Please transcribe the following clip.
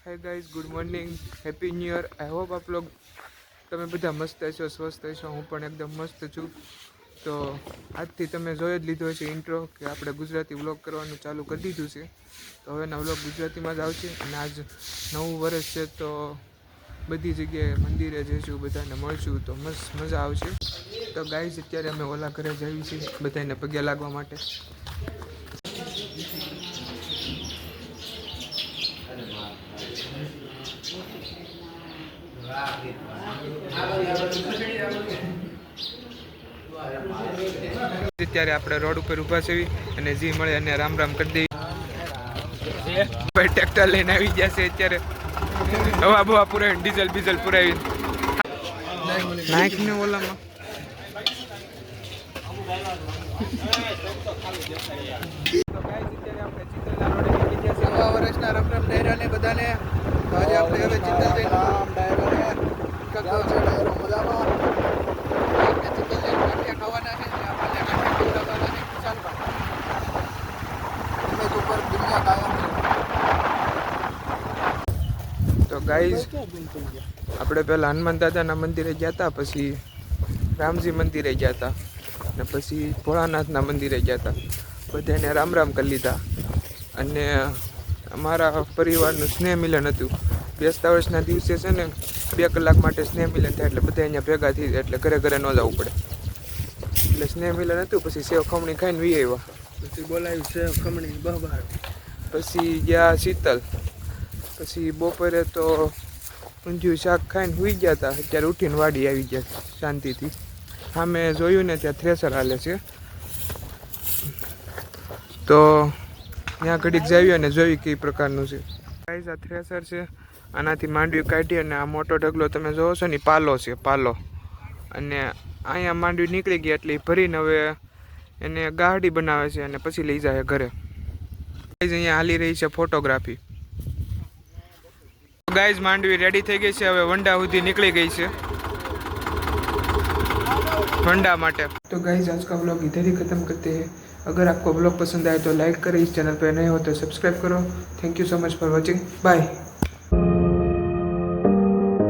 Hi guys, good morning, happy new year. I hope आप लोग તમે બધા મસ્ત હશો, સ્વસ્થ હશો। હું પણ એકદમ મસ્ત છું। તો આજથી તમે જોઈ જ લીધો છે ઇન્ટ્રો કે આપણે ગુજરાતી વ્લોગ કરવાનું ચાલુ કરી દીધું છે। તો હવેના વ્લોગ ગુજરાતીમાં જ આવશે। અને આજ નવું વર્ષ છે તો બધી જગ્યાએ મંદિરે જઈશું, બધાને મળશું તો મસ્ત મજા આવશે। તો ગાઈઝ અત્યારે અમે ઓલા ઘરે જઈએ છીએ બધાને પગે લાગવા માટે। અત્યારે આપણે રોડ ઉપર ઊભા છીએ અને જે મળે એને રામ રામ કરી દઈએ। ભાઈ ટ્રેક્ટર લઈને આવી ગયા છે અત્યારે, હવા બવા પુરાવીને ડીઝલ બીઝલ પુરાવીને નાખને ઓલામાં। નવા વર્ષના રામ રામ ડાયરાને બધાને। આજે આપણે હવે ચિંતલ ખાવાના છે, આપણને તો ગાઈઝ આપણે પહેલાં હનુમાન દાદાના મંદિરે ગયા હતા, પછી રામજી મંદિરે ગયા હતા અને પછી ભોળાનાથના મંદિરે ગયા હતા। બધાને રામ રામ કરી લીધા અને અમારા પરિવારનું સ્નેહ મિલન હતું। બેસતા વર્ષના દિવસે છે ને 2 કલાક માટે સ્નેહ મિલન થાય એટલે બધા અહીંયા ભેગા થઈ જાય, એટલે ઘરે ઘરે ન જવું પડે, એટલે સ્નેહ મિલન હતું। પછી સેવ ખમણી ખાઈને વી આવ્યા, પછી બોલાવ્યું સેવ ખમણી બહાર, પછી ગયા શીતલ, પછી બપોરે તો ઊંધિયું શાક ખાઈને સુઈ ગયા હતા। અત્યારે ઉઠીને વાડી આવી ગયા શાંતિથી। સામે જોયું ને ત્યાં થ્રેસર હાલે છે, તો ત્યાં ઘડીક જાવી અને જોઈ કઈ પ્રકારનું છે। ગાઈઝ આ થ્રેસર છે, આનાથી માંડવી કાઢી અને આ મોટો ઢગલો તમે જોવો છો ને પાલો છે, પાલો, અને અહીંયા માંડવી નીકળી ગઈ એટલે ભરીને હવે એને ગાડી બનાવે છે અને પછી લઈ જાય ઘરે। ગાઈઝ અહીંયા હાલી રહી છે ફોટોગ્રાફી। गाइस मांडवी रेडी થઈ ગઈ છે, હવે વંડા સુધી નીકળી ગઈ છે वंडा माटे। तो गाइस आज का व्लॉग इधर ही खत्म करते हैं। अगर आपको व्लॉग पसंद आए तो लाइक करें, इस चैनल पर नए हो तो सब्सक्राइब करो। Thank you so much for watching, bye.